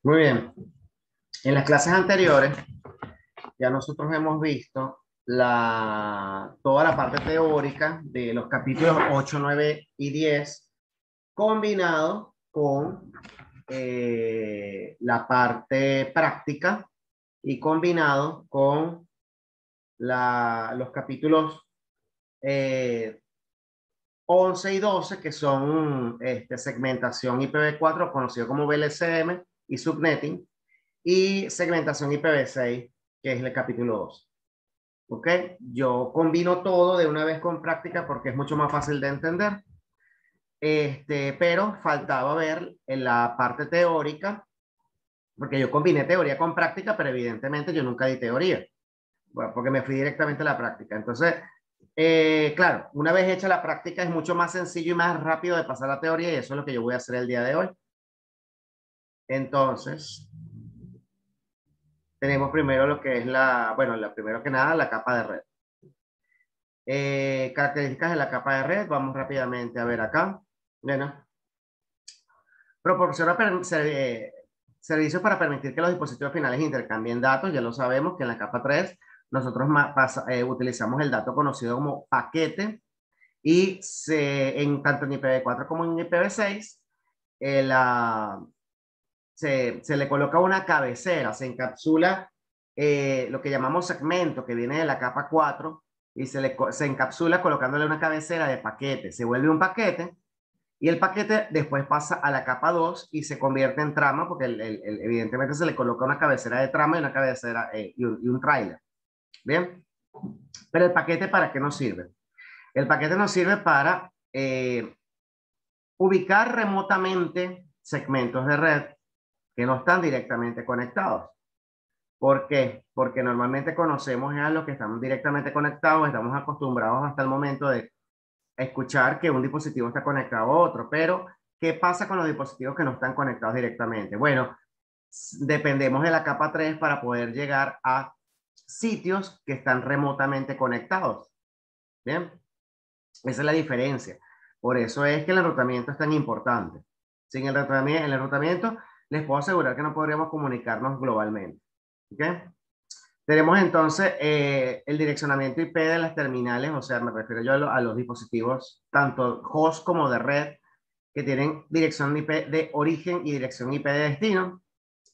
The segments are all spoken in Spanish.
Muy bien. En las clases anteriores ya nosotros hemos visto toda la parte teórica de los capítulos 8, 9 y 10 combinado con la parte práctica y combinado con los capítulos eh, 11 y 12 que son segmentación IPv4, conocido como VLCM y subnetting, y segmentación IPv6, que es el capítulo 2. ¿Ok? Yo combino todo de una vez con práctica porque es mucho más fácil de entender. Pero faltaba ver en la parte teórica, porque yo combiné teoría con práctica, pero evidentemente yo nunca di teoría, bueno, porque me fui directamente a la práctica. Entonces, claro, una vez hecha la práctica es mucho más sencillo y más rápido de pasar la teoría y eso es lo que yo voy a hacer el día de hoy. Entonces, tenemos primero lo que es bueno, primero que nada, la capa de red. Características de la capa de red, vamos rápidamente a ver acá. Bueno, proporciona servicios para permitir que los dispositivos finales intercambien datos. Ya lo sabemos que en la capa 3 nosotros utilizamos el dato conocido como paquete y tanto en IPv4 como en IPv6 se le coloca una cabecera, se encapsula lo que llamamos segmento que viene de la capa 4 y se encapsula colocándole una cabecera de paquete. Se vuelve un paquete y el paquete después pasa a la capa 2 y se convierte en trama porque evidentemente se le coloca una cabecera de trama y una cabecera y un trailer. Bien, pero el paquete ¿para qué nos sirve? El paquete nos sirve para ubicar remotamente segmentos de red que no están directamente conectados. ¿Por qué? Porque normalmente conocemos a los que están directamente conectados, estamos acostumbrados hasta el momento de escuchar que un dispositivo está conectado a otro, pero ¿qué pasa con los dispositivos que no están conectados directamente? Bueno, dependemos de la capa 3 para poder llegar a sitios que están remotamente conectados. ¿Bien? Esa es la diferencia. Por eso es que el enrutamiento es tan importante. Sin el enrutamiento, les puedo asegurar que no podríamos comunicarnos globalmente. ¿Ok? Tenemos entonces el direccionamiento IP de las terminales, o sea, me refiero yo a los dispositivos, tanto host como de red, que tienen dirección IP de origen y dirección IP de destino.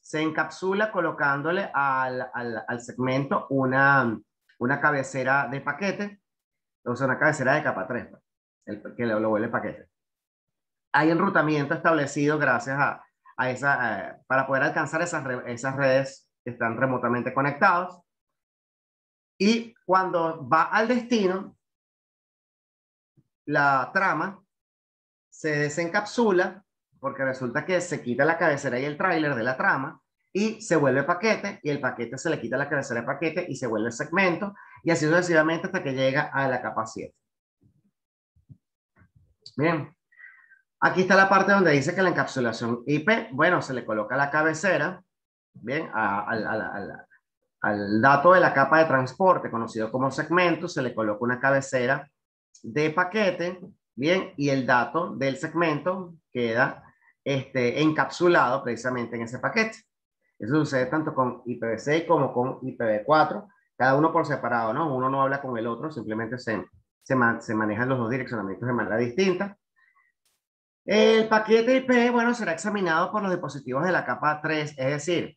Se encapsula colocándole al segmento una cabecera de paquete, o sea, una cabecera de capa 3, que lo vuelve paquete. Hay enrutamiento establecido gracias para poder alcanzar esas redes que están remotamente conectadas. Y cuando va al destino, la trama se desencapsula porque resulta que se quita la cabecera y el tráiler de la trama y se vuelve paquete y el paquete se le quita la cabecera de paquete y se vuelve segmento y así sucesivamente hasta que llega a la capa 7. Bien, aquí está la parte donde dice que la encapsulación IP, bueno, se le coloca la cabecera, bien, al dato de la capa de transporte, conocido como segmento, se le coloca una cabecera de paquete, bien, y el dato del segmento queda encapsulado precisamente en ese paquete. Eso sucede tanto con IPv6 como con IPv4, cada uno por separado, ¿no? Uno no habla con el otro, simplemente se manejan los dos direccionamientos de manera distinta. El paquete IP, bueno, será examinado por los dispositivos de la capa 3, es decir,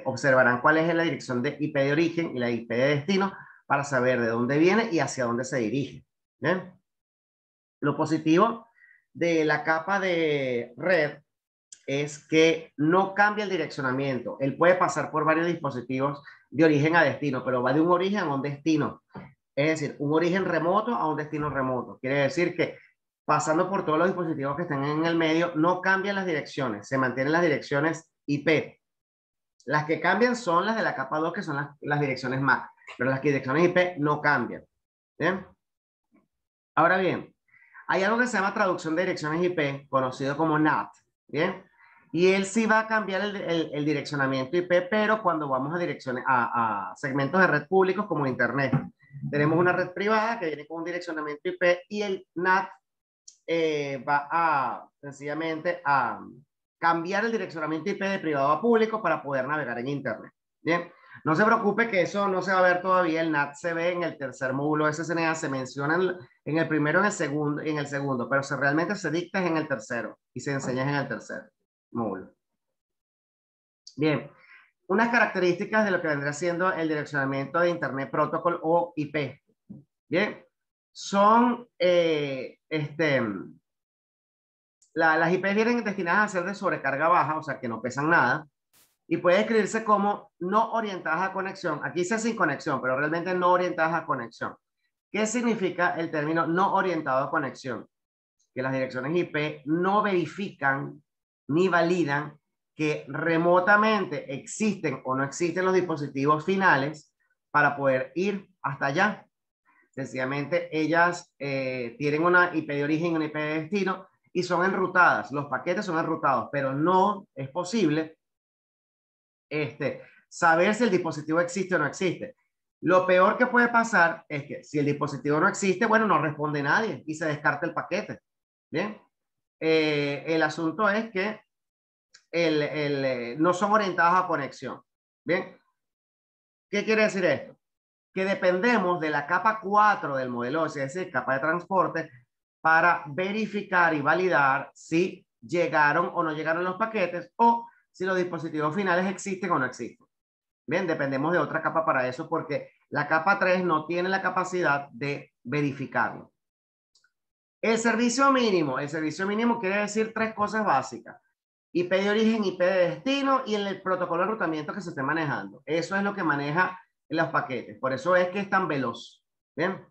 observarán cuál es la dirección de IP de origen y la IP de destino para saber de dónde viene y hacia dónde se dirige. ¿Bien? Lo positivo de la capa de red es que no cambia el direccionamiento. Él puede pasar por varios dispositivos de origen a destino, pero va de un origen a un destino. Es decir, un origen remoto a un destino remoto. Quiere decir que pasando por todos los dispositivos que están en el medio, no cambian las direcciones, se mantienen las direcciones IP. Las que cambian son las de la capa 2, que son las direcciones MAC, pero las direcciones IP no cambian. ¿Bien? Ahora bien, hay algo que se llama traducción de direcciones IP, conocido como NAT. ¿Bien? Y él sí va a cambiar el direccionamiento IP, pero cuando vamos a segmentos de red públicos como Internet. Tenemos una red privada que viene con un direccionamiento IP y el NAT va sencillamente cambiar el direccionamiento IP de privado a público para poder navegar en Internet. Bien, no se preocupe que eso no se va a ver todavía. El NAT se ve en el tercer módulo de SSNA, se menciona en el primero, en el segundo, pero realmente se dicta en el tercero y se enseña en el tercer módulo. Bien, unas características de lo que vendrá siendo el direccionamiento de Internet Protocol o IP. Bien, son las IP vienen destinadas a ser de sobrecarga baja, o sea que no pesan nada, y puede escribirse como no orientadas a conexión. Aquí dice sin conexión, pero realmente no orientadas a conexión. ¿Qué significa el término no orientado a conexión? Que las direcciones IP no verifican ni validan que remotamente existen o no existen los dispositivos finales para poder ir hasta allá. Sencillamente ellas tienen una IP de origen y una IP de destino y son enrutadas. Los paquetes son enrutados, pero no es posible saber si el dispositivo existe o no existe. Lo peor que puede pasar es que si el dispositivo no existe, bueno, no responde nadie y se descarta el paquete. Bien. El asunto es que no son orientadas a conexión. Bien. ¿Qué quiere decir esto? Que dependemos de la capa 4 del modelo, es decir, capa de transporte, para verificar y validar si llegaron o no llegaron los paquetes o si los dispositivos finales existen o no existen. Bien, dependemos de otra capa para eso porque la capa 3 no tiene la capacidad de verificarlo. El servicio mínimo quiere decir tres cosas básicas. IP de origen, IP de destino y el protocolo de enrutamiento que se esté manejando. Eso es lo que maneja los paquetes. Por eso es que es tan veloz. ¿Bien?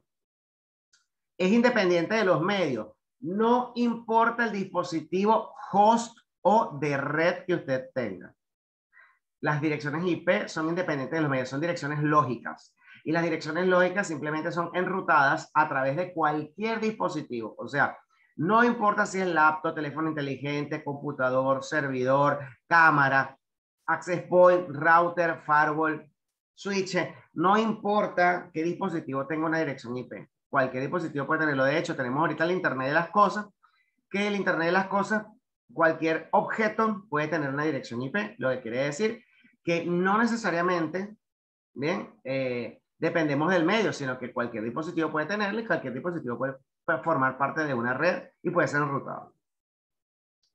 Es independiente de los medios. No importa el dispositivo host o de red que usted tenga. Las direcciones IP son independientes de los medios, son direcciones lógicas. Y las direcciones lógicas simplemente son enrutadas a través de cualquier dispositivo. O sea, no importa si es laptop, teléfono inteligente, computador, servidor, cámara, access point, router, firewall, switch. No importa qué dispositivo tenga una dirección IP. Cualquier dispositivo puede tenerlo. De hecho, tenemos ahorita el Internet de las cosas, que el Internet de las cosas, cualquier objeto puede tener una dirección IP, lo que quiere decir que no necesariamente, bien, dependemos del medio, sino que cualquier dispositivo puede tenerlo y cualquier dispositivo puede formar parte de una red y puede ser enrutado.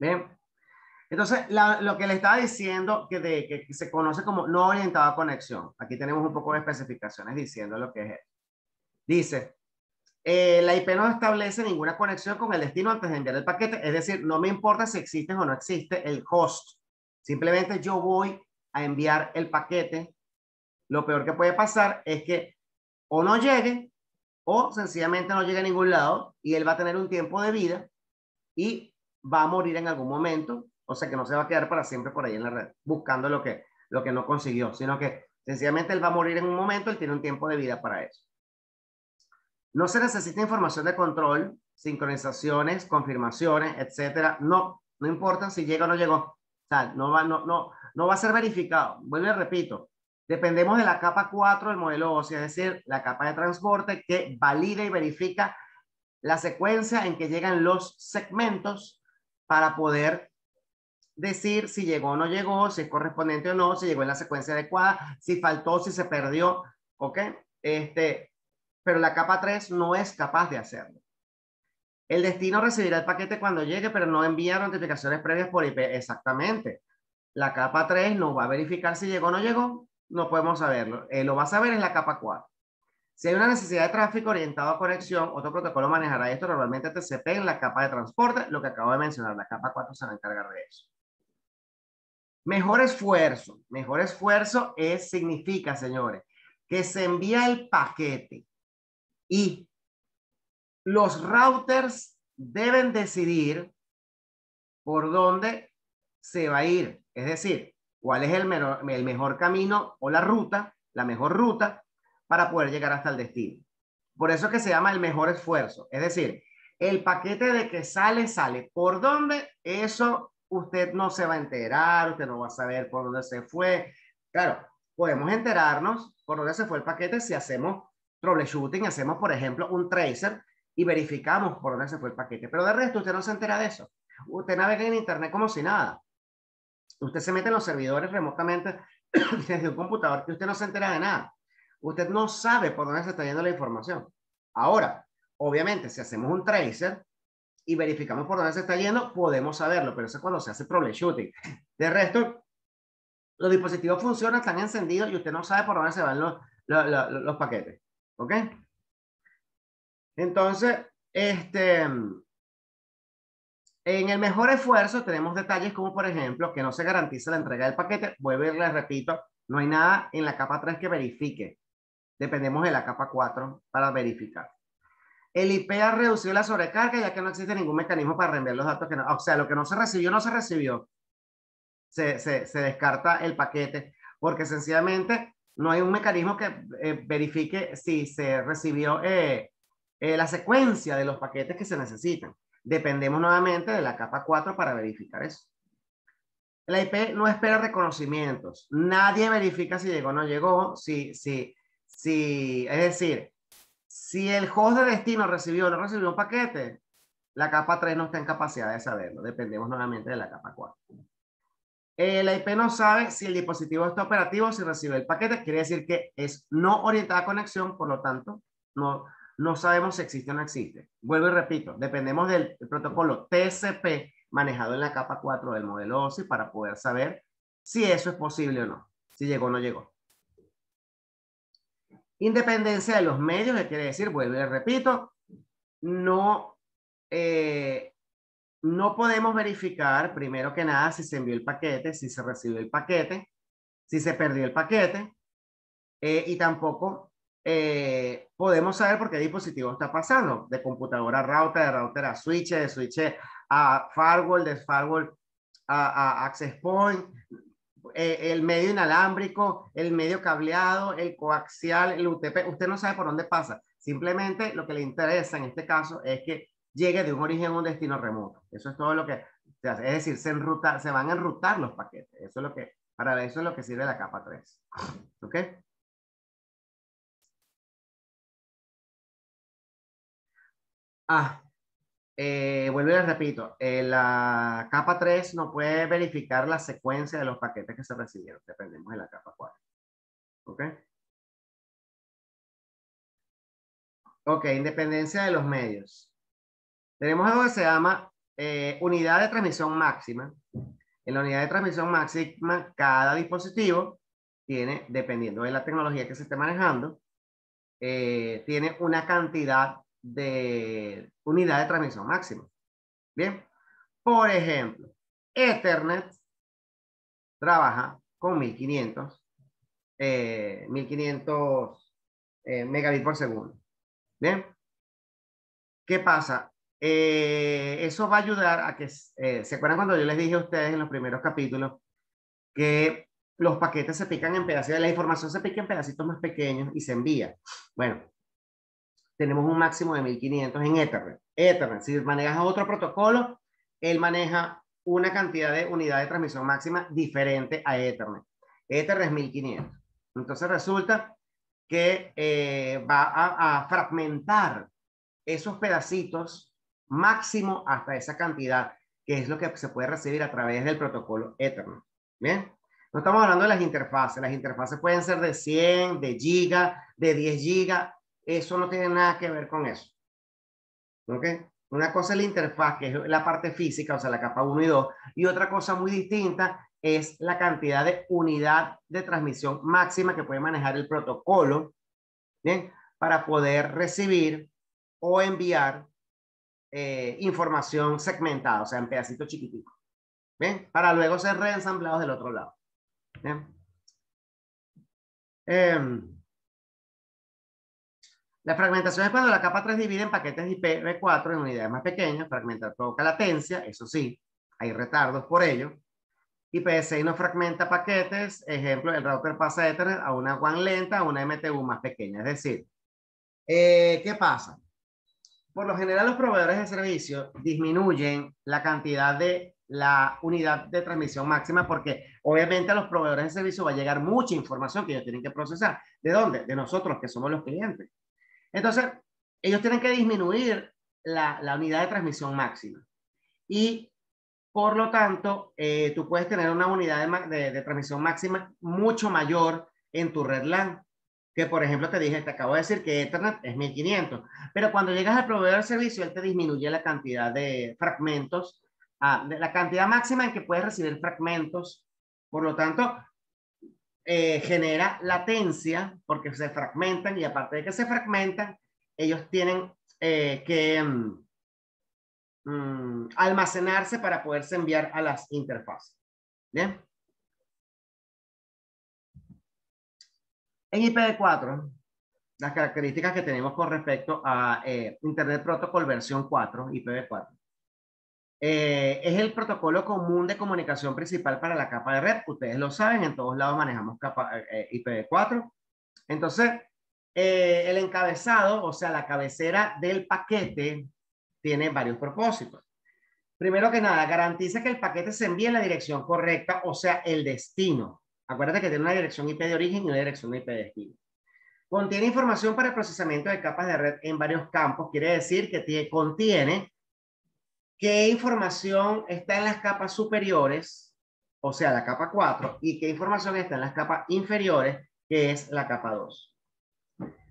Bien. Entonces, lo que le estaba diciendo que se conoce como no orientado a conexión. Aquí tenemos un poco de especificaciones diciendo lo que es. Dice, la IP no establece ninguna conexión con el destino antes de enviar el paquete. Es decir, no me importa si existe o no existe el host. Simplemente yo voy a enviar el paquete. Lo peor que puede pasar es que o no llegue o sencillamente no llegue a ningún lado y él va a tener un tiempo de vida y va a morir en algún momento. O sea que no se va a quedar para siempre por ahí en la red buscando lo que no consiguió, sino que sencillamente él va a morir en un momento, él tiene un tiempo de vida para eso. No se necesita información de control, sincronizaciones, confirmaciones, etcétera. No importa si llega o no llegó. O sea, no va a ser verificado. Vuelvo y repito. Dependemos de la capa 4 del modelo OSI, es decir, la capa de transporte que valida y verifica la secuencia en que llegan los segmentos para poder decir si llegó o no llegó, si es correspondiente o no, si llegó en la secuencia adecuada, si faltó, si se perdió. ¿Ok? Pero la capa 3 no es capaz de hacerlo. El destino recibirá el paquete cuando llegue, pero no envía notificaciones previas por IP. Exactamente. La capa 3 no va a verificar si llegó o no llegó. No podemos saberlo. Lo va a saber en la capa 4. Si hay una necesidad de tráfico orientado a conexión, otro protocolo manejará esto, normalmente TCP en la capa de transporte, lo que acabo de mencionar. La capa 4 se va a encargar de eso. Mejor esfuerzo. Mejor esfuerzo significa, señores, que se envía el paquete y los routers deben decidir por dónde se va a ir. Es decir, cuál es el mejor camino o la mejor ruta para poder llegar hasta el destino. Por eso que se llama el mejor esfuerzo. Es decir, el paquete de que sale. ¿Por dónde? Eso usted no se va a enterar, usted no va a saber por dónde se fue. Claro, podemos enterarnos por dónde se fue el paquete si hacemos troubleshooting, hacemos, por ejemplo, un tracer y verificamos por dónde se fue el paquete. Pero de resto, usted no se entera de eso. Usted navega en Internet como si nada. Usted se mete en los servidores remotamente desde un computador que usted no se entera de nada. Usted no sabe por dónde se está yendo la información. Ahora, obviamente, si hacemos un tracer y verificamos por dónde se está yendo, podemos saberlo, pero eso es cuando se hace troubleshooting. De resto, los dispositivos funcionan, están encendidos y usted no sabe por dónde se van los paquetes. ¿Ok? Entonces, en el mejor esfuerzo tenemos detalles como, por ejemplo, que no se garantiza la entrega del paquete. Vuelvo y les repito, no hay nada en la capa 3 que verifique. Dependemos de la capa 4 para verificar. El IP ha reducido la sobrecarga ya que no existe ningún mecanismo para reenviar los datos que no, o sea, lo que no se recibió, no se recibió. Se descarta el paquete porque sencillamente no hay un mecanismo que verifique si se recibió la secuencia de los paquetes que se necesitan. Dependemos nuevamente de la capa 4 para verificar eso. La IP no espera reconocimientos. Nadie verifica si llegó o no llegó. Es decir, si el host de destino recibió o no recibió un paquete, la capa 3 no está en capacidad de saberlo. Dependemos nuevamente de la capa 4. La IP no sabe si el dispositivo está operativo, si recibe el paquete. Quiere decir que es no orientada a conexión, por lo tanto, no sabemos si existe o no existe. Vuelvo y repito, dependemos del protocolo TCP manejado en la capa 4 del modelo OSI para poder saber si eso es posible o no, si llegó o no llegó. Independencia de los medios, que quiere decir, vuelvo y repito, no podemos verificar, primero que nada, si se envió el paquete, si se recibió el paquete, si se perdió el paquete, y tampoco podemos saber por qué dispositivo está pasando, de computadora a router, de router a switch, de switch a firewall, de firewall a access point, el medio inalámbrico, el medio cableado, el coaxial, el UTP. Usted no sabe por dónde pasa. Simplemente lo que le interesa en este caso es que llegue de un origen a un destino remoto. Eso es todo lo que se hace. Es decir, se van a enrutar los paquetes. Eso es lo que, para eso es lo que sirve la capa 3. ¿Ok? Vuelvo y les repito, la capa 3 no puede verificar la secuencia de los paquetes que se recibieron. Dependemos de la capa 4. ¿Ok? Ok, independencia de los medios. Tenemos algo que se llama unidad de transmisión máxima. En la unidad de transmisión máxima, cada dispositivo tiene, dependiendo de la tecnología que se esté manejando, tiene una cantidad de unidad de transmisión máxima. Bien, por ejemplo, Ethernet trabaja con 1500 megabits por segundo. Bien, ¿qué pasa? Eso va a ayudar a que, ¿se acuerdan cuando yo les dije a ustedes en los primeros capítulos que los paquetes se pican en pedacitos, la información se pica en pedacitos más pequeños y se envía? Bueno, tenemos un máximo de 1500 en Ethernet. Ethernet, si manejas otro protocolo, él maneja una cantidad de unidad de transmisión máxima diferente a Ethernet. Ethernet es 1500. Entonces resulta que va a fragmentar esos pedacitos máximo hasta esa cantidad, que es lo que se puede recibir a través del protocolo Ethernet. ¿Bien? No estamos hablando de las interfaces. Las interfaces pueden ser de 100, de giga, de 10 giga. Eso no tiene nada que ver con eso. ¿Ok? Una cosa es la interfaz, que es la parte física, o sea, la capa 1 y 2, y otra cosa muy distinta es la cantidad de unidad de transmisión máxima que puede manejar el protocolo, ¿bien? Para poder recibir o enviar información segmentada, o sea, en pedacitos chiquititos, ¿bien? Para luego ser reensamblados del otro lado. ¿Bien? La fragmentación es cuando la capa 3 divide en paquetes IPv4 en unidades más pequeñas. Fragmentar provoca latencia, eso sí, hay retardos por ello. IPv6 no fragmenta paquetes, ejemplo, el router pasa de Ethernet a una WAN lenta, a una MTU más pequeña. Es decir, ¿qué pasa? Por lo general, los proveedores de servicio disminuyen la cantidad de la unidad de transmisión máxima porque obviamente a los proveedores de servicio va a llegar mucha información que ellos tienen que procesar. ¿De dónde? De nosotros, que somos los clientes. Entonces, ellos tienen que disminuir la unidad de transmisión máxima. Y Por lo tanto, tú puedes tener una unidad de transmisión máxima mucho mayor en tu red LAN. Que por ejemplo te acabo de decir que Ethernet es 1500, pero cuando llegas al proveedor de servicio, él te disminuye la cantidad de fragmentos, de la cantidad máxima en que puedes recibir fragmentos. Por lo tanto, genera latencia porque se fragmentan, y aparte de que se fragmentan, ellos tienen que almacenarse para poderse enviar a las interfaces. ¿Bien? En IPv4, las características que tenemos con respecto a Internet Protocol versión 4, IPv4, es el protocolo común de comunicación principal para la capa de red. Ustedes lo saben, en todos lados manejamos IPv4. Entonces, el encabezado, o sea, la cabecera del paquete, tiene varios propósitos. Primero que nada, garantiza que el paquete se envíe en la dirección correcta, o sea, el destino. Acuérdate que tiene una dirección IP de origen y una dirección IP de destino. Contiene información para el procesamiento de capas de red en varios campos. Quiere decir que contiene qué información está en las capas superiores, o sea, la capa 4, y qué información está en las capas inferiores, que es la capa 2.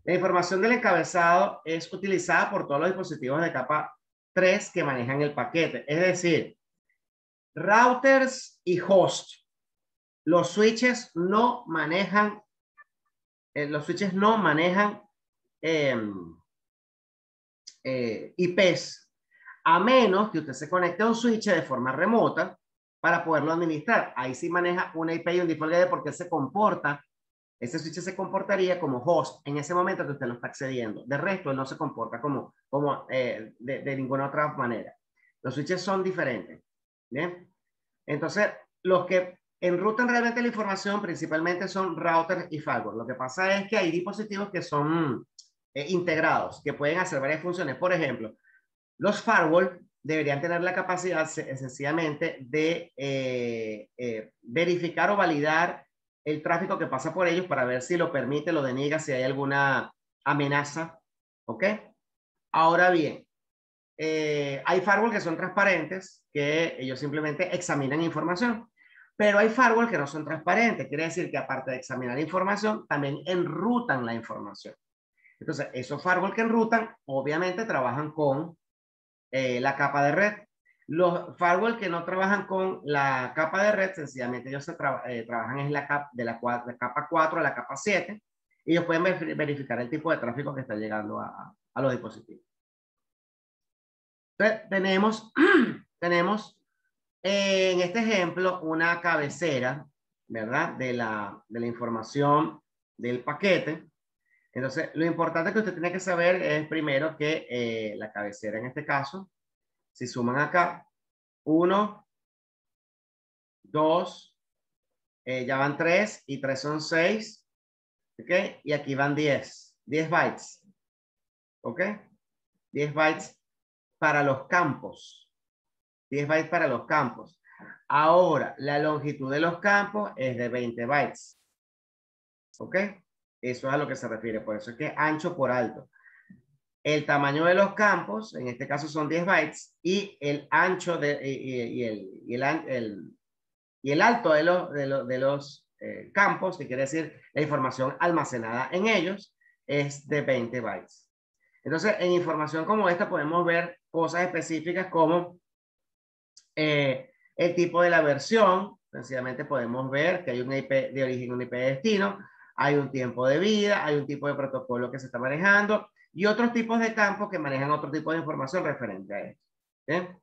La información del encabezado es utilizada por todos los dispositivos de capa 3 que manejan el paquete. Es decir, routers y host. Los switches no manejan IPs, a menos que usted se conecte a un switch de forma remota para poderlo administrar. Ahí sí maneja una IP y un default gateway porque ese switch se comportaría como host en ese momento que usted lo está accediendo. De resto, él no se comporta de ninguna otra manera. Los switches son diferentes. ¿Bien? Entonces, los que enrutan realmente la información principalmente son routers y firewall. Lo que pasa es que hay dispositivos que son integrados, que pueden hacer varias funciones. Por ejemplo, los firewall deberían tener la capacidad sencillamente de verificar o validar el tráfico que pasa por ellos para ver si lo permite, lo deniega, si hay alguna amenaza. ¿Ok? Ahora bien, hay firewall que son transparentes, que ellos simplemente examinan información. Pero hay firewall que no son transparentes. Quiere decir que aparte de examinar información, también enrutan la información. Entonces, esos firewall que enrutan, obviamente trabajan con la capa de red. Los firewall que no trabajan con la capa de red, sencillamente ellos trabajan en la capa de la capa 4 a la capa 7, y ellos pueden verificar el tipo de tráfico que está llegando a los dispositivos. Entonces, tenemos en este ejemplo una cabecera, ¿verdad? De la información del paquete. Entonces, lo importante que usted tiene que saber es primero que la cabecera en este caso, si suman acá, 1, 2, ya van 3, y 3 son 6, ¿ok? Y aquí van 10 bytes, ¿ok? 10 bytes para los campos. 10 bytes para los campos. Ahora, la longitud de los campos es de 20 bytes. ¿Ok? Eso es a lo que se refiere. Por eso es que ancho por alto. El tamaño de los campos, en este caso son 10 bytes, y el ancho y el alto de los campos, que quiere decir la información almacenada en ellos, es de 20 bytes. Entonces, en información como esta podemos ver cosas específicas como el tipo de la versión. Sencillamente podemos ver que hay una IP de origen y una IP de destino, hay un tiempo de vida, hay un tipo de protocolo que se está manejando y otros tipos de campos que manejan otro tipo de información referente a esto. ¿Bien?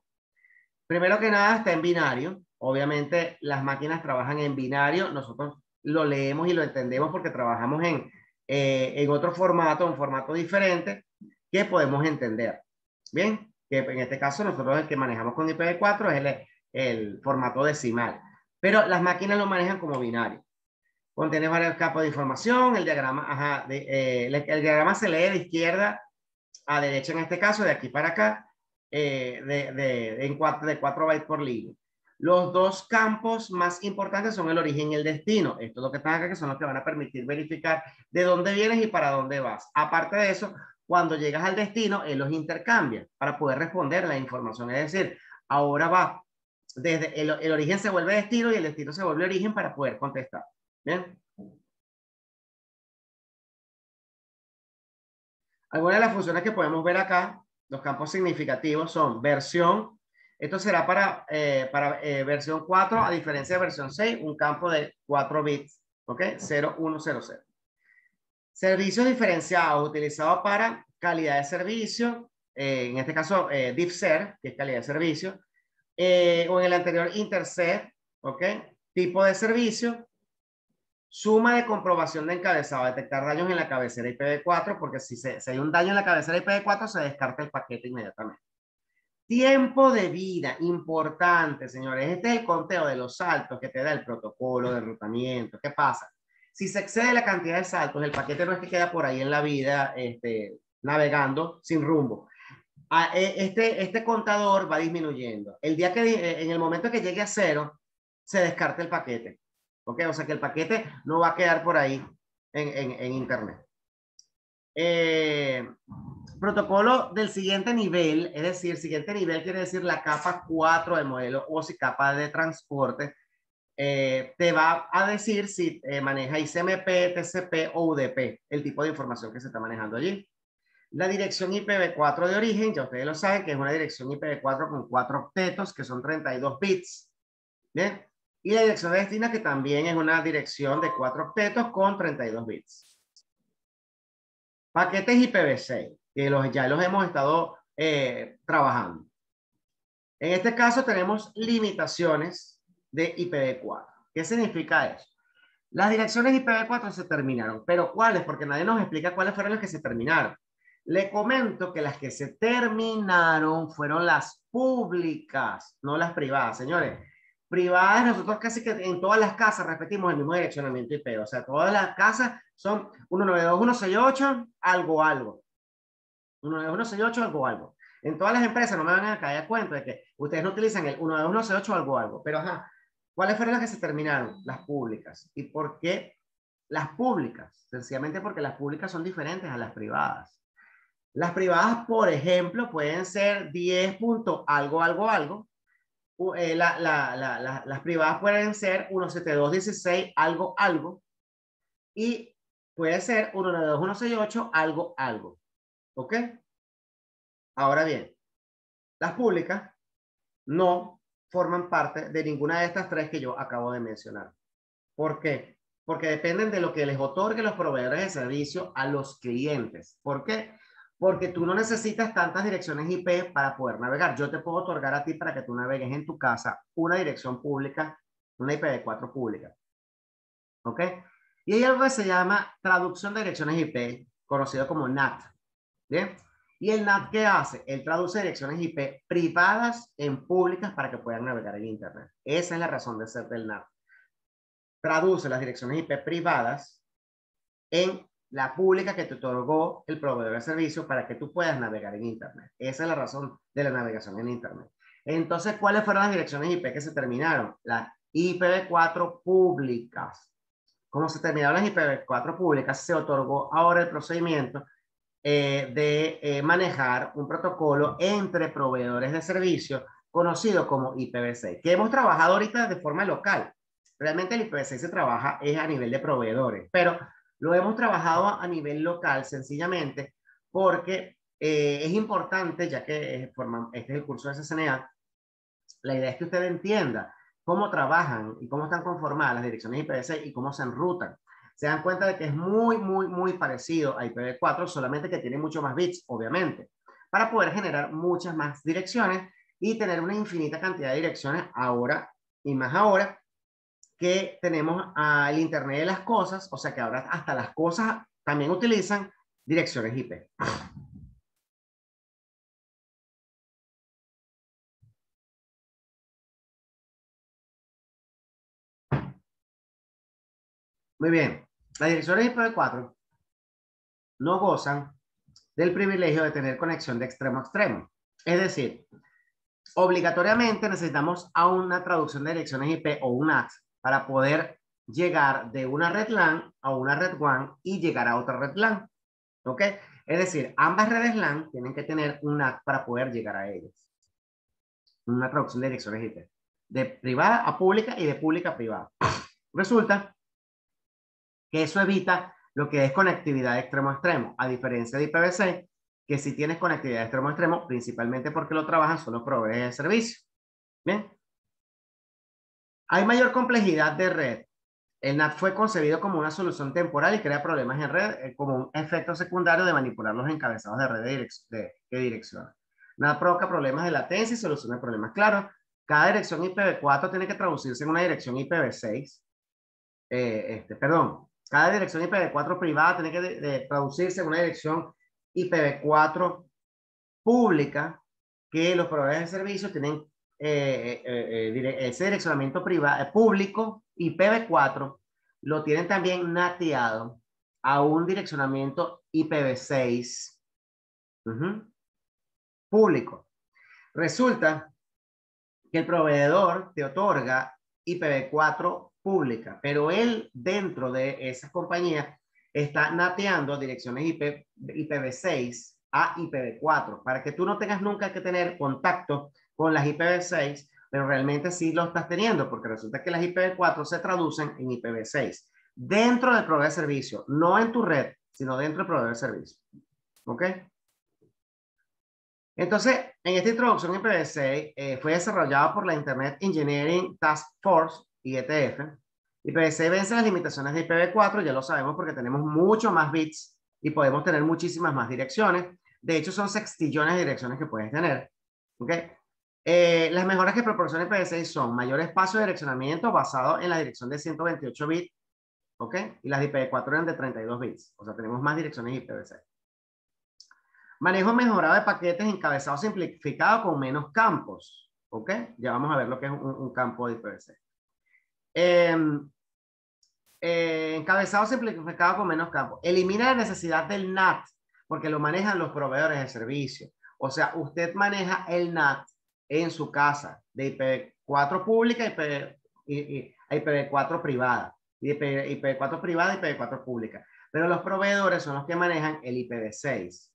Primero que nada está en binario. Obviamente las máquinas trabajan en binario. Nosotros lo leemos y lo entendemos porque trabajamos en otro formato, un formato diferente que podemos entender. Bien, que en este caso nosotros el que manejamos con IPv4 es el formato decimal, pero las máquinas lo manejan como binario. Contiene varios campos de información, el diagrama, el diagrama se lee de izquierda a derecha en este caso, de aquí para acá, de 4 bytes por línea. Los dos campos más importantes son el origen y el destino. Esto es lo que están acá, que son los que van a permitir verificar de dónde vienes y para dónde vas. Aparte de eso, cuando llegas al destino, él los intercambia para poder responder la información. Es decir, ahora va desde el origen se vuelve destino y el destino se vuelve origen para poder contestar. ¿Bien? Algunas de las funciones que podemos ver acá, los campos significativos son versión, esto será para versión 4, a diferencia de versión 6, un campo de 4 bits, ¿ok? 0, 1, 0, 0. Servicios diferenciados, utilizados para calidad de servicio, en este caso DIFSER, que es calidad de servicio, o en el anterior INTERCET, ¿ok? Tipo de servicio, suma de comprobación de encabezado, detectar daños en la cabecera IPv4, porque si hay un daño en la cabecera IPv4, se descarta el paquete inmediatamente. Tiempo de vida, importante, señores. Este es el conteo de los saltos que te da el protocolo de enrutamiento. ¿Qué pasa? Si se excede la cantidad de saltos, el paquete no es que queda por ahí en la vida navegando sin rumbo. Este contador va disminuyendo. El día que, en el momento que llegue a 0, se descarta el paquete. ¿Ok? O sea que el paquete no va a quedar por ahí en Internet. Protocolo del siguiente nivel, es decir, siguiente nivel quiere decir la capa 4 del modelo OSI, capa de transporte, te va a decir si maneja ICMP, TCP o UDP, el tipo de información que se está manejando allí. La dirección IPv4 de origen, ya ustedes lo saben, que es una dirección IPv4 con 4 octetos, que son 32 bits. ¿Bien? Y la dirección de destino, que también es una dirección de 4 octetos con 32 bits. Paquetes IPv6, que ya los hemos estado trabajando. En este caso tenemos limitaciones de IPv4. ¿Qué significa eso? Las direcciones IPv4 se terminaron, pero ¿cuáles? Porque nadie nos explica cuáles fueron las que se terminaron. Le comento que las que se terminaron fueron las públicas, no las privadas, señores. Privadas, nosotros casi que en todas las casas repetimos el mismo direccionamiento IP. O sea, todas las casas son 192.168, algo, algo. 192.168, algo, algo. En todas las empresas no me van a caer a cuenta de que ustedes no utilizan el 192.168, algo, algo. Pero, ajá, ¿cuáles fueron las que se terminaron? Las públicas. ¿Y por qué las públicas? Sencillamente porque las públicas son diferentes a las privadas. Las privadas, por ejemplo, pueden ser 10 punto algo, algo, algo. Las privadas pueden ser 172.16 algo, algo. Y puede ser 192.168 algo, algo. ¿Ok? Ahora bien, las públicas no forman parte de ninguna de estas tres que yo acabo de mencionar. ¿Por qué? Porque dependen de lo que les otorguen los proveedores de servicio a los clientes. ¿Por qué? Porque tú no necesitas tantas direcciones IP para poder navegar. Yo te puedo otorgar a ti para que tú navegues en tu casa una dirección pública, una IPv4 pública. ¿Ok? Y hay algo que se llama traducción de direcciones IP, conocido como NAT. ¿Bien? ¿Y el NAT qué hace? Él traduce direcciones IP privadas en públicas para que puedan navegar en Internet. Esa es la razón de ser del NAT. Traduce las direcciones IP privadas en la pública que te otorgó el proveedor de servicio para que tú puedas navegar en Internet. Esa es la razón de la navegación en Internet. Entonces, ¿cuáles fueron las direcciones IP que se terminaron? Las IPv4 públicas. Como se terminaron las IPv4 públicas, se otorgó ahora el procedimiento de manejar un protocolo entre proveedores de servicio conocido como IPv6, que hemos trabajado ahorita de forma local. Realmente el IPv6 se trabaja es a nivel de proveedores, pero lo hemos trabajado a nivel local sencillamente porque es importante, ya que este es el curso de CCNA, la idea es que usted entienda cómo trabajan y cómo están conformadas las direcciones IPv6 y cómo se enrutan. Se dan cuenta de que es muy, muy, muy parecido a IPv4, solamente que tiene mucho más bits, obviamente, para poder generar muchas más direcciones y tener una infinita cantidad de direcciones ahora y más ahora que tenemos el Internet de las cosas, o sea que ahora hasta las cosas también utilizan direcciones IP. Muy bien, las direcciones IPv4 no gozan del privilegio de tener conexión de extremo a extremo. Es decir, obligatoriamente necesitamos a una traducción de direcciones IP o un NAT para poder llegar de una red LAN a una red WAN y llegar a otra red LAN. ¿Ok? Es decir, ambas redes LAN tienen que tener un NAT para poder llegar a ellas. Una traducción de direcciones IP. de privada a pública y de pública a privada. Resulta que eso evita lo que es conectividad de extremo a extremo, a diferencia de IPv6, que si tienes conectividad de extremo a extremo, principalmente porque lo trabajan son los proveedores de servicio. Bien. Hay mayor complejidad de red. El NAT fue concebido como una solución temporal y crea problemas en red como un efecto secundario de manipular los encabezados de red de dirección. NAT provoca problemas de latencia y soluciona problemas claros. Cada dirección IPv4 tiene que traducirse en una dirección IPv6. Cada dirección IPv4 privada tiene que traducirse en una dirección IPv4 pública que los proveedores de servicios tienen ese direccionamiento privado, público IPv4 lo tienen también nateado a un direccionamiento IPv6 público. Resulta que el proveedor te otorga IPv4 pública, pero él dentro de esas compañías está nateando direcciones IPv6 a IPv4 para que tú no tengas nunca que tener contacto con las IPv6, pero realmente sí lo estás teniendo porque resulta que las IPv4 se traducen en IPv6 dentro del proveedor de servicio, no en tu red, sino dentro del proveedor de servicio. ¿Ok? Entonces, en esta introducción IPv6 fue desarrollado por la Internet Engineering Task Force, IETF. IPv6 vence las limitaciones de IPv4, ya lo sabemos porque tenemos mucho más bits y podemos tener muchísimas más direcciones. De hecho, son sextillones de direcciones que puedes tener. ¿Okay? Las mejoras que proporciona IPv6 son mayor espacio de direccionamiento basado en la dirección de 128 bits, ¿ok? Y las IPv4 eran de 32 bits, o sea, tenemos más direcciones IPv6. Manejo mejorado de paquetes, encabezado simplificado con menos campos, ¿ok? Ya vamos a ver lo que es un campo de IPv6. Encabezado simplificado con menos campos. Elimina la necesidad del NAT, porque lo manejan los proveedores de servicio. O sea, usted maneja el NAT en su casa, de IPv4 pública y IPv4 privada. Y IPv4 privada y IPv4 pública. Pero los proveedores son los que manejan el IPv6.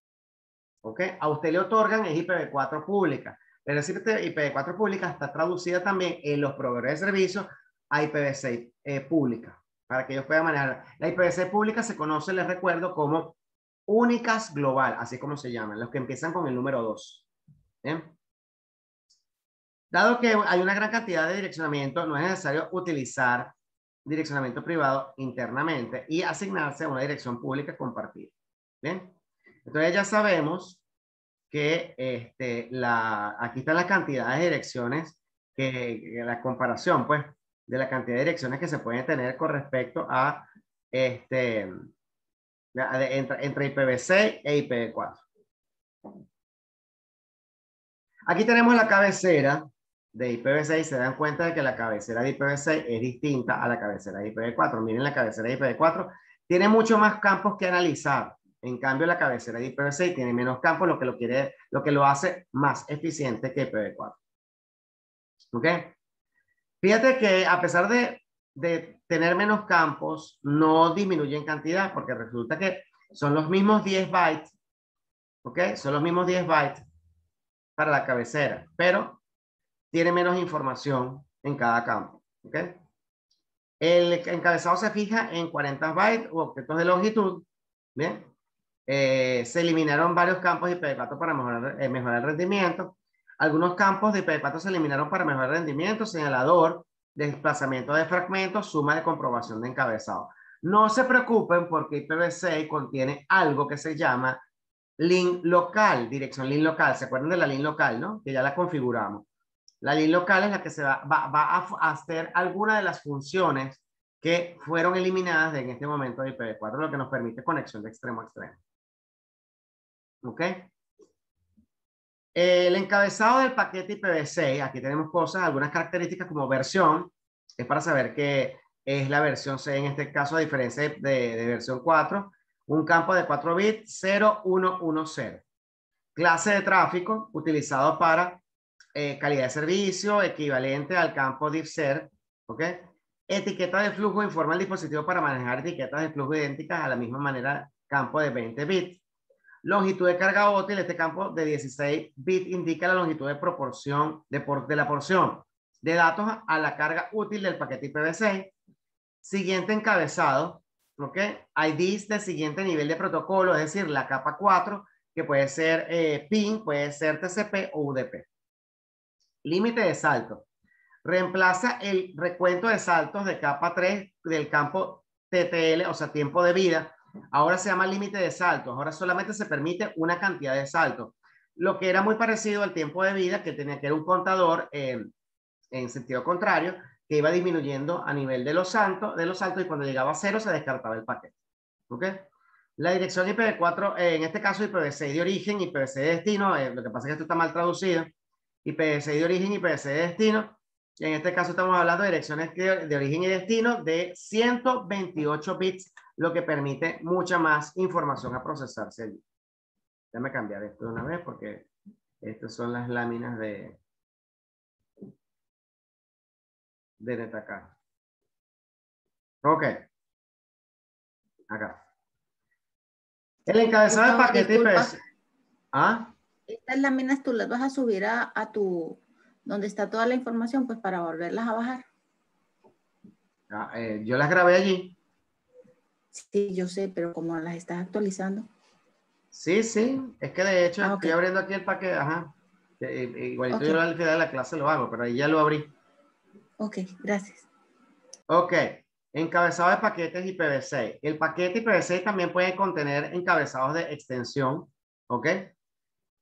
¿Ok? A usted le otorgan es IPv4 pública. Pero esa IPv4 pública está traducida también en los proveedores de servicios a IPv6 pública, para que ellos puedan manejar. La IPv6 pública se conoce, les recuerdo, como únicas global, así como se llaman, los que empiezan con el número 2. ¿Bien? Dado que hay una gran cantidad de direccionamiento, no es necesario utilizar direccionamiento privado internamente y asignarse a una dirección pública compartida. ¿Bien? Entonces ya sabemos que aquí están las cantidades de direcciones, la comparación, pues, de la cantidad de direcciones que se pueden tener con respecto a entre IPv6 e IPv4. Aquí tenemos la cabecera de IPv6. Se dan cuenta de que la cabecera de IPv6 es distinta a la cabecera de IPv4. Miren, la cabecera de IPv4 tiene mucho más campos que analizar. En cambio, la cabecera de IPv6 tiene menos campos, lo que lo hace más eficiente que IPv4. ¿Ok? Fíjate que a pesar de tener menos campos, no disminuye en cantidad, porque resulta que son los mismos 10 bytes, ¿ok? Son los mismos 10 bytes para la cabecera, pero tiene menos información en cada campo, ¿ok? El encabezado se fija en 40 bytes u objetos de longitud, ¿bien? Se eliminaron varios campos de IPv4 para mejorar el rendimiento. Algunos campos de IPv4 se eliminaron para mejorar el rendimiento, señalador, desplazamiento de fragmentos, suma de comprobación de encabezado. No se preocupen porque IPv6 contiene algo que se llama link local, dirección link local. ¿Se acuerdan de la link local, no? Que ya la configuramos. La link local es la que va a hacer alguna de las funciones que fueron eliminadas en este momento de IPv4, lo que nos permite conexión de extremo a extremo. ¿Ok? El encabezado del paquete IPv6, aquí tenemos cosas, algunas características como versión, es para saber que es la versión 6, en este caso a diferencia de versión 4, un campo de 4 bits 0110. Clase de tráfico utilizado para calidad de servicio, equivalente al campo diffser, ¿ok? Etiqueta de flujo informa al dispositivo para manejar etiquetas de flujo idénticas a la misma manera, campo de 20 bits. Longitud de carga útil, este campo de 16 bits indica la longitud de proporción de la porción de datos a la carga útil del paquete IPv6. Siguiente encabezado, ¿ok? IDs del siguiente nivel de protocolo, es decir, la capa 4, que puede ser PIN, puede ser TCP o UDP. Límite de salto. Reemplaza el recuento de saltos de capa 3 del campo TTL, o sea, tiempo de vida. Ahora se llama límite de saltos. Ahora solamente se permite una cantidad de saltos. Lo que era muy parecido al tiempo de vida, que tenía que ser un contador en sentido contrario, que iba disminuyendo a nivel de los saltos y cuando llegaba a 0 se descartaba el paquete. ¿Ok? La dirección IPv4, en este caso IPv6 de origen, IPv6 de destino, lo que pasa es que esto está mal traducido, IPv6 de origen, IPv6 de destino, y en este caso estamos hablando de direcciones de origen y destino de 128 bits, lo que permite mucha más información a procesarse allí. Déjame cambiar esto de una vez porque estas son las láminas de Netacad. Ok. Acá. El encabezado de paquete IPv6. ¿Ah? Estas láminas tú las vas a subir a tu, donde está toda la información, pues para volverlas a bajar. Yo las grabé allí. Sí, yo sé, pero como las estás actualizando. Sí, sí. Es que de hecho estoy Okay. abriendo aquí el paquete. Ajá. Igualito Okay. yo al final de la clase lo hago, pero ahí ya lo abrí. Ok, gracias. Ok. Encabezado de paquetes IPv6. El paquete IPv6 también puede contener encabezados de extensión. ¿Ok?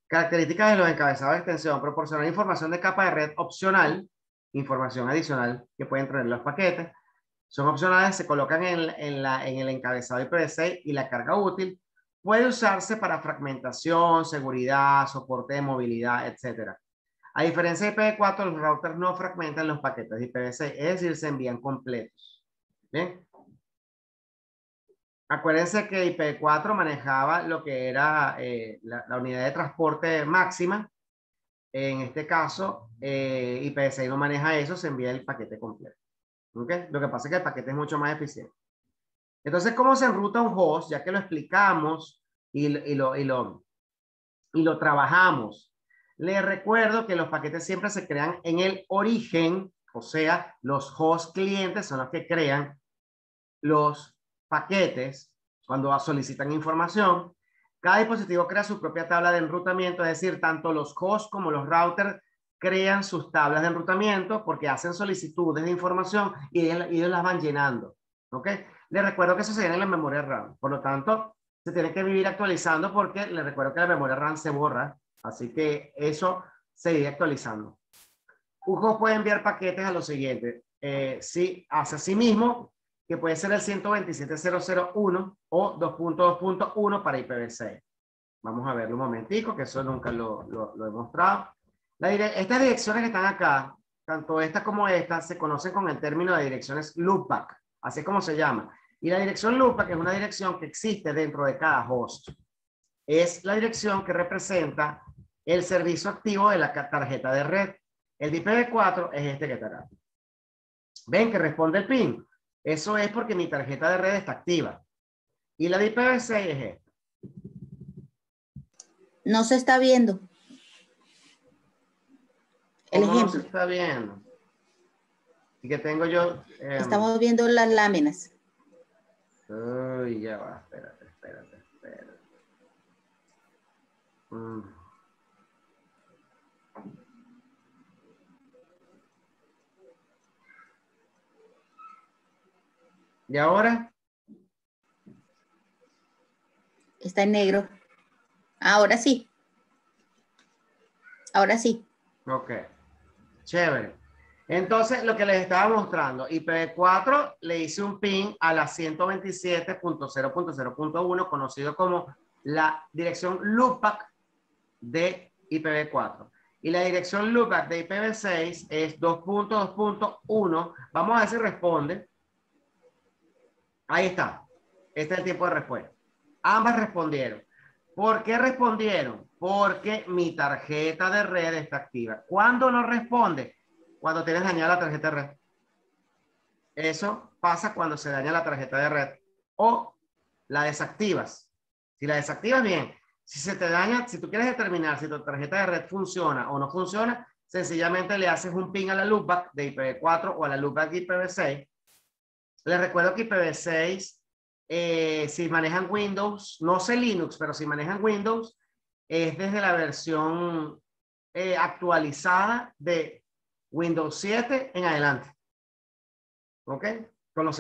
Características de los encabezados de extensión: proporcionar información de capa de red opcional, información adicional que pueden traer los paquetes. Son opcionales, se colocan en el encabezado IPv6 y la carga útil. Puede usarse para fragmentación, seguridad, soporte de movilidad, etc. A diferencia de IPv4, los routers no fragmentan los paquetes de IPv6, es decir, se envían completos. ¿Bien? Acuérdense que IPv4 manejaba lo que era la unidad de transporte máxima. En este caso, IPv6 no maneja eso, se envía el paquete completo. ¿Okay? Lo que pasa es que el paquete es mucho más eficiente. Entonces, ¿cómo se enruta un host? Ya que lo explicamos y lo trabajamos. Les recuerdo que los paquetes siempre se crean en el origen, o sea, los host clientes son los que crean los paquetes cuando solicitan información. Cada dispositivo crea su propia tabla de enrutamiento, es decir, tanto los hosts como los routers crean sus tablas de enrutamiento porque hacen solicitudes de información y ellos las van llenando. ¿Ok? Les recuerdo que eso se llena en la memoria RAM. Por lo tanto, se tiene que vivir actualizando porque les recuerdo que la memoria RAM se borra. Así que eso se vive actualizando. Un host puede enviar paquetes a lo siguiente. Sí, hacia sí mismo, que puede ser el 127.0.0.1 o 2.2.1 para IPv6. Vamos a verlo un momentico, que eso nunca lo he mostrado. Estas direcciones que están acá, tanto esta como esta, se conocen con el término de direcciones loopback, así es como se llama. Y la dirección loopback es una dirección que existe dentro de cada host. Es la dirección que representa el servicio activo de la tarjeta de red. El de IPv4 es este que está acá. ¿Ven que responde el PIN? Eso es porque mi tarjeta de red está activa. Y la de IPv6 es esta. No se está viendo. El ¿Cómo ejemplo. no se está viendo? Y que tengo yo... Estamos viendo las láminas. Uy, ya va, espérate. ¿Y ahora? Está en negro. Ahora sí. Ahora sí. Ok. Chévere. Entonces, lo que les estaba mostrando, IPv4 le hice un pin a la 127.0.0.1, conocido como la dirección loopback de IPv4. Y la dirección loopback de IPv6 es 2.2.1. Vamos a ver si responde. Ahí está. Este es el tiempo de respuesta. Ambas respondieron. ¿Por qué respondieron? Porque mi tarjeta de red está activa. ¿Cuándo no responde? Cuando tienes dañada la tarjeta de red. Eso pasa cuando se daña la tarjeta de red o la desactivas. Si la desactivas, bien. Si se te daña, si tú quieres determinar si tu tarjeta de red funciona o no funciona, sencillamente le haces un ping a la loopback de IPv4 o a la loopback de IPv6. Les recuerdo que IPv6, si manejan Windows, no sé Linux, pero si manejan Windows, es desde la versión actualizada de Windows 7 en adelante. ¿Ok? Con los